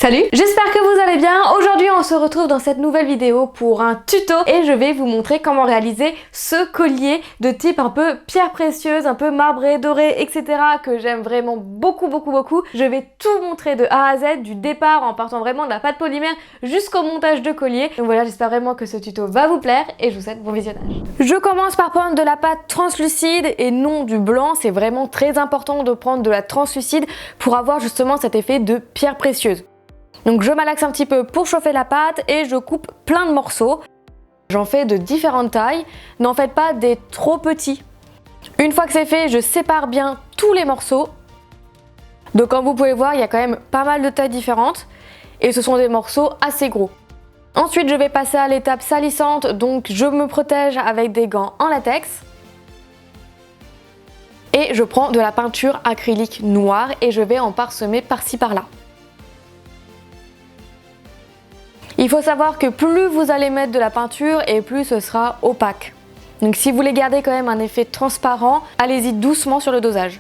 Salut, j'espère que vous allez bien. Aujourd'hui on se retrouve dans cette nouvelle vidéo pour un tuto et je vais vous montrer comment réaliser ce collier de type un peu pierre précieuse, un peu marbré, doré, etc. que j'aime vraiment beaucoup. Je vais tout montrer de A à Z, du départ en partant vraiment de la pâte polymère jusqu'au montage de collier. Donc voilà, j'espère vraiment que ce tuto va vous plaire et je vous souhaite bon visionnage. Je commence par prendre de la pâte translucide et non du blanc. C'est vraiment très important de prendre de la translucide pour avoir justement cet effet de pierre précieuse. Donc je malaxe un petit peu pour chauffer la pâte et je coupe plein de morceaux. J'en fais de différentes tailles, n'en faites pas des trop petits. Une fois que c'est fait, je sépare bien tous les morceaux. Donc comme vous pouvez voir, il y a quand même pas mal de tailles différentes et ce sont des morceaux assez gros. Ensuite, je vais passer à l'étape salissante, donc je me protège avec des gants en latex. Et je prends de la peinture acrylique noire et je vais en parsemer par-ci par-là. Il faut savoir que plus vous allez mettre de la peinture et plus ce sera opaque. Donc si vous voulez garder quand même un effet transparent, allez-y doucement sur le dosage.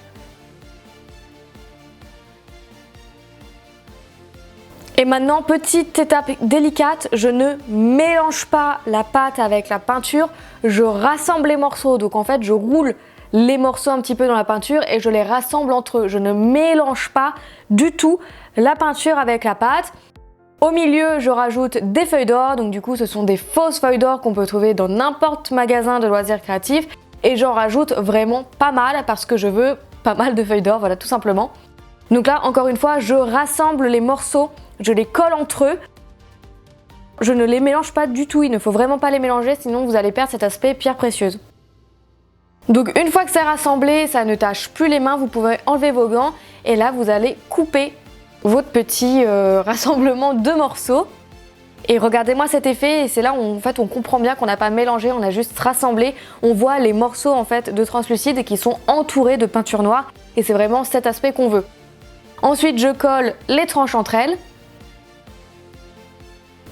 Et maintenant, petite étape délicate, je ne mélange pas la pâte avec la peinture, je rassemble les morceaux. Donc en fait, je roule les morceaux un petit peu dans la peinture et je les rassemble entre eux. Je ne mélange pas du tout la peinture avec la pâte. Au milieu, je rajoute des feuilles d'or, donc du coup ce sont des fausses feuilles d'or qu'on peut trouver dans n'importe magasin de loisirs créatifs et j'en rajoute vraiment pas mal parce que je veux pas mal de feuilles d'or, voilà tout simplement. Donc là, encore une fois, je rassemble les morceaux, je les colle entre eux. Je ne les mélange pas du tout, il ne faut vraiment pas les mélanger sinon vous allez perdre cet aspect pierre précieuse. Donc une fois que c'est rassemblé, ça ne tâche plus les mains, vous pouvez enlever vos gants et là vous allez couper votre petit rassemblement de morceaux. Et regardez-moi cet effet, et c'est là où en fait on comprend bien qu'on n'a pas mélangé, on a juste rassemblé. On voit les morceaux en fait de translucide qui sont entourés de peinture noire et c'est vraiment cet aspect qu'on veut. Ensuite je colle les tranches entre elles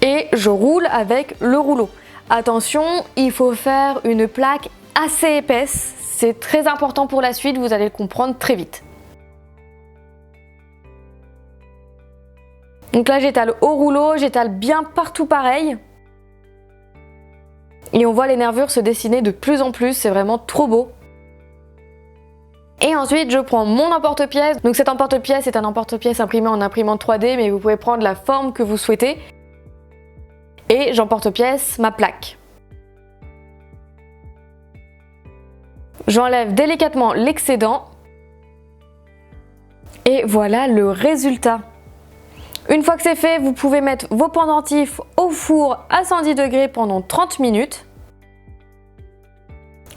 et je roule avec le rouleau. Attention, il faut faire une plaque assez épaisse, c'est très important pour la suite, vous allez le comprendre très vite. Donc là j'étale au rouleau, j'étale bien partout pareil. Et on voit les nervures se dessiner de plus en plus, c'est vraiment trop beau. Et ensuite je prends mon emporte-pièce. Donc cet emporte-pièce est un emporte-pièce imprimé en imprimante 3D, mais vous pouvez prendre la forme que vous souhaitez. Et j'emporte-pièce ma plaque. J'enlève délicatement l'excédent. Et voilà le résultat. Une fois que c'est fait, vous pouvez mettre vos pendentifs au four à 110 degrés pendant 30 minutes.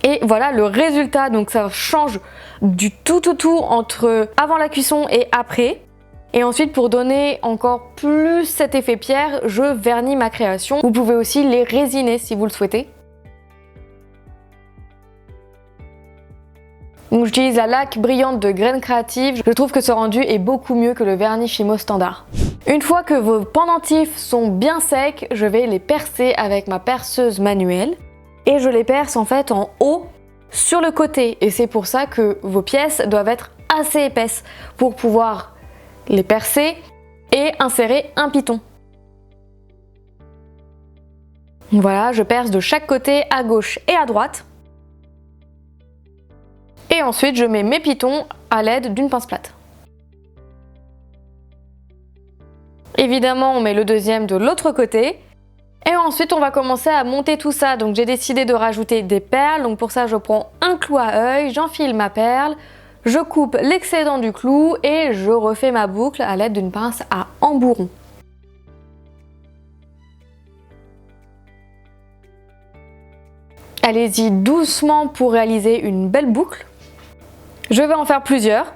Et voilà le résultat, donc ça change du tout entre avant la cuisson et après. Et ensuite, pour donner encore plus cet effet pierre, je vernis ma création. Vous pouvez aussi les résiner si vous le souhaitez. Donc j'utilise la laque brillante de Graines Créatives. Je trouve que ce rendu est beaucoup mieux que le vernis Fimo standard. Une fois que vos pendentifs sont bien secs, je vais les percer avec ma perceuse manuelle. Et je les perce en fait en haut sur le côté. Et c'est pour ça que vos pièces doivent être assez épaisses pour pouvoir les percer et insérer un piton. Voilà, je perce de chaque côté, à gauche et à droite. Et ensuite, je mets mes pitons à l'aide d'une pince plate. Évidemment, on met le deuxième de l'autre côté. Et ensuite, on va commencer à monter tout ça. Donc, j'ai décidé de rajouter des perles. Donc, pour ça, je prends un clou à œil, j'enfile ma perle, je coupe l'excédent du clou et je refais ma boucle à l'aide d'une pince à embouron. Allez-y doucement pour réaliser une belle boucle. Je vais en faire plusieurs.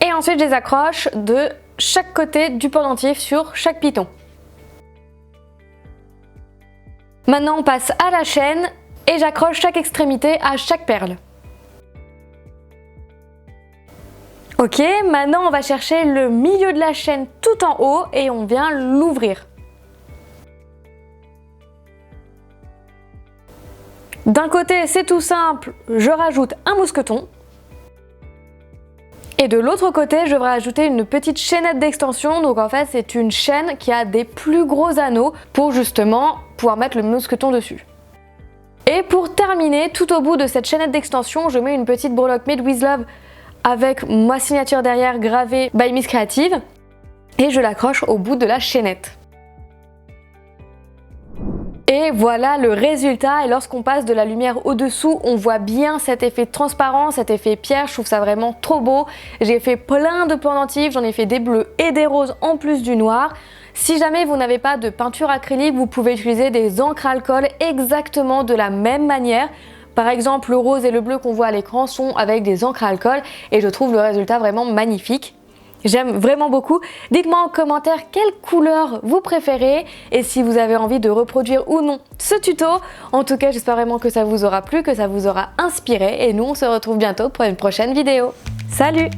Et ensuite, je les accroche de chaque côté du pendentif sur chaque piton. Maintenant, on passe à la chaîne et j'accroche chaque extrémité à chaque perle. Ok, maintenant on va chercher le milieu de la chaîne tout en haut et on vient l'ouvrir. D'un côté, c'est tout simple, je rajoute un mousqueton. Et de l'autre côté, je devrais ajouter une petite chaînette d'extension. Donc en fait, c'est une chaîne qui a des plus gros anneaux pour justement pouvoir mettre le mousqueton dessus. Et pour terminer, tout au bout de cette chaînette d'extension, je mets une petite breloque Made with Love avec ma signature derrière gravée by Miss Creative et je l'accroche au bout de la chaînette. Et voilà le résultat, et lorsqu'on passe de la lumière au-dessous, on voit bien cet effet transparent, cet effet pierre, je trouve ça vraiment trop beau. J'ai fait plein de pendentifs, j'en ai fait des bleus et des roses en plus du noir. Si jamais vous n'avez pas de peinture acrylique, vous pouvez utiliser des encres alcool exactement de la même manière. Par exemple, le rose et le bleu qu'on voit à l'écran sont avec des encres alcool et je trouve le résultat vraiment magnifique. J'aime vraiment beaucoup. Dites-moi en commentaire quelle couleur vous préférez et si vous avez envie de reproduire ou non ce tuto. En tout cas, j'espère vraiment que ça vous aura plu, que ça vous aura inspiré et nous on se retrouve bientôt pour une prochaine vidéo. Salut!